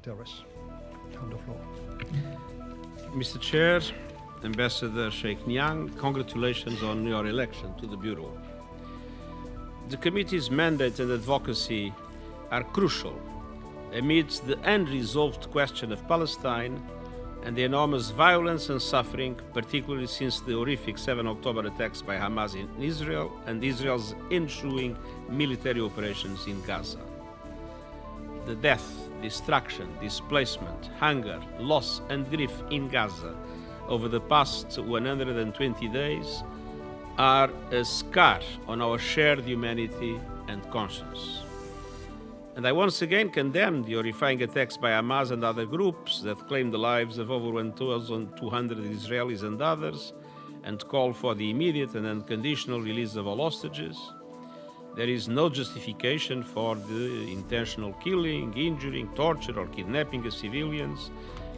Guterres. On the floor. Mr. Chair, Ambassador Sheikh Nyang, congratulations on your election to the Bureau. The committee's mandate and advocacy are crucial amidst the unresolved question of Palestine and the enormous violence and suffering, particularly since the horrific 7 October attacks by Hamas in Israel and Israel's ensuing military operations in Gaza. The death, destruction, displacement, hunger, loss and grief in Gaza over the past 120 days are a scar on our shared humanity and conscience. And I once again condemn the horrifying attacks by Hamas and other groups that claim the lives of over 1,200 Israelis and others and call for the immediate and unconditional release of all hostages. There is no justification for the intentional killing, injuring, torture, or kidnapping of civilians,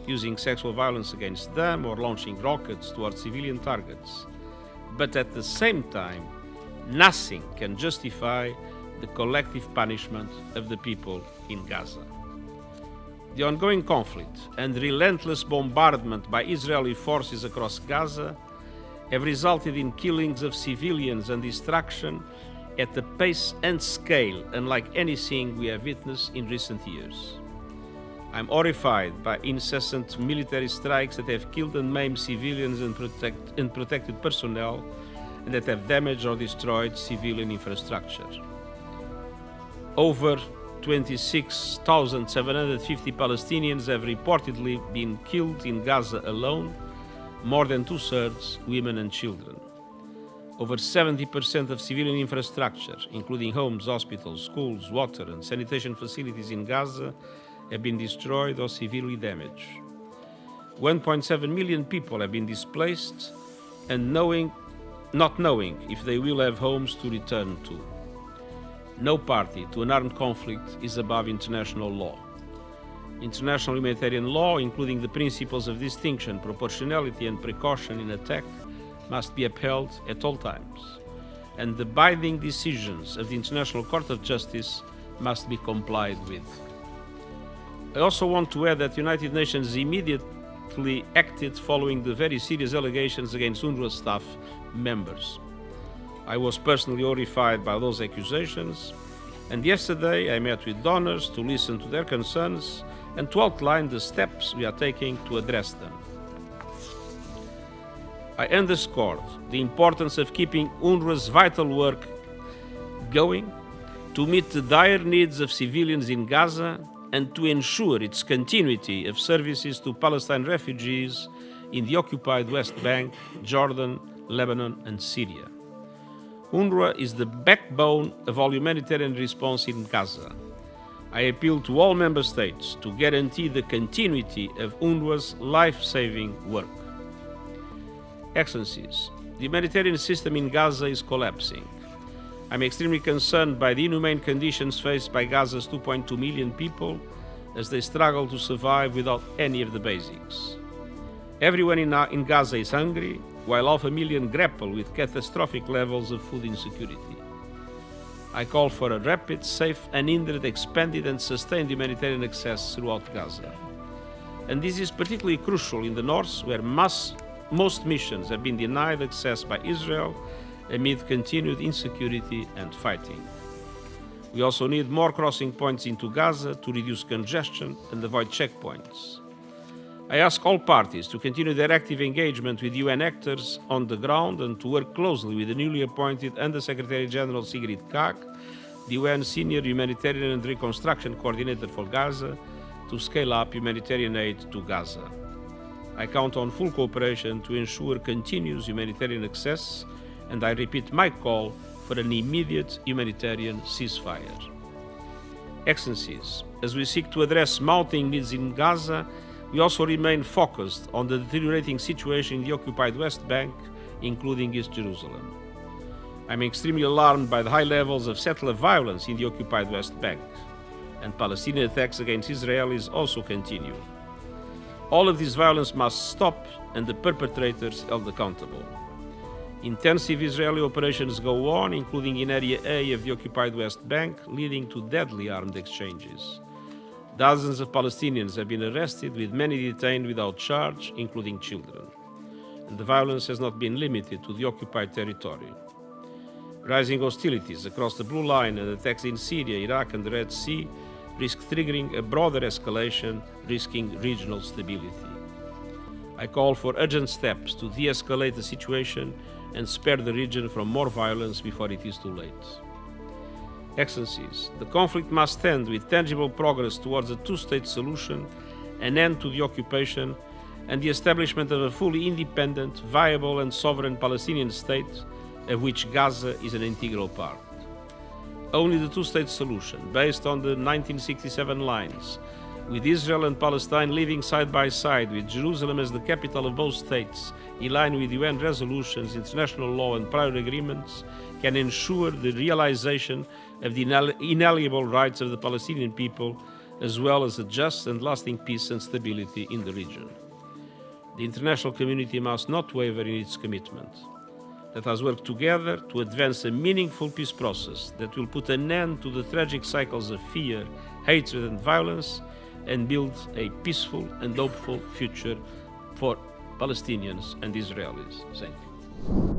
using sexual violence against them, or launching rockets towards civilian targets. But at the same time, nothing can justify the collective punishment of the people in Gaza. The ongoing conflict and relentless bombardment by Israeli forces across Gaza have resulted in killings of civilians and destruction at a pace and scale unlike anything we have witnessed in recent years. I'm horrified by incessant military strikes that have killed and maimed civilians and protected personnel and that have damaged or destroyed civilian infrastructure. Over 26,750 Palestinians have reportedly been killed in Gaza alone, more than two-thirds women and children. Over 70% of civilian infrastructure, including homes, hospitals, schools, water and sanitation facilities in Gaza, have been destroyed or severely damaged. 1.7 million people have been displaced and not knowing if they will have homes to return to. No party to an armed conflict is above international law. International humanitarian law, including the principles of distinction, proportionality and precaution in attack, must be upheld at all times, and the binding decisions of the International Court of Justice must be complied with. I also want to add that the United Nations immediately acted following the very serious allegations against UNRWA staff members. I was personally horrified by those accusations, and yesterday I met with donors to listen to their concerns and to outline the steps we are taking to address them. I underscored the importance of keeping UNRWA's vital work going to meet the dire needs of civilians in Gaza and to ensure its continuity of services to Palestine refugees in the occupied West Bank, Jordan, Lebanon, and Syria. UNRWA is the backbone of all humanitarian response in Gaza. I appeal to all member states to guarantee the continuity of UNRWA's life-saving work. Excellencies, the humanitarian system in Gaza is collapsing. I'm extremely concerned by the inhumane conditions faced by Gaza's 2.2 million people as they struggle to survive without any of the basics. Everyone in Gaza is hungry, while 500,000 grapple with catastrophic levels of food insecurity. I call for a rapid, safe, unhindered, expanded and sustained humanitarian access throughout Gaza. And this is particularly crucial in the north, where most missions have been denied access by Israel amid continued insecurity and fighting. We also need more crossing points into Gaza to reduce congestion and avoid checkpoints. I ask all parties to continue their active engagement with UN actors on the ground and to work closely with the newly appointed Under-Secretary General Sigrid Kaag, the UN Senior Humanitarian and Reconstruction Coordinator for Gaza, to scale up humanitarian aid to Gaza. I count on full cooperation to ensure continuous humanitarian access, and I repeat my call for an immediate humanitarian ceasefire. Excellencies, as we seek to address mounting needs in Gaza, we also remain focused on the deteriorating situation in the occupied West Bank, including East Jerusalem. I'm extremely alarmed by the high levels of settler violence in the occupied West Bank, and Palestinian attacks against Israelis also continue. All of this violence must stop and the perpetrators held accountable. Intensive Israeli operations go on, including in Area A of the occupied West Bank, leading to deadly armed exchanges. Dozens of Palestinians have been arrested, with many detained without charge, including children. And the violence has not been limited to the occupied territory. Rising hostilities across the Blue Line and attacks in Syria, Iraq and the Red Sea risk triggering a broader escalation, risking regional stability. I call for urgent steps to de-escalate the situation and spare the region from more violence before it is too late. Excellencies, the conflict must end with tangible progress towards a two-state solution, an end to the occupation, and the establishment of a fully independent, viable and sovereign Palestinian state, of which Gaza is an integral part. Only the two-state solution, based on the 1967 lines, with Israel and Palestine living side by side, with Jerusalem as the capital of both states, in line with UN resolutions, international law and prior agreements, can ensure the realization of the inalienable rights of the Palestinian people, as well as a just and lasting peace and stability in the region. The international community must not waver in its commitment. Let us work together to advance a meaningful peace process that will put an end to the tragic cycles of fear, hatred and violence, and build a peaceful and hopeful future for Palestinians and Israelis. Thank you.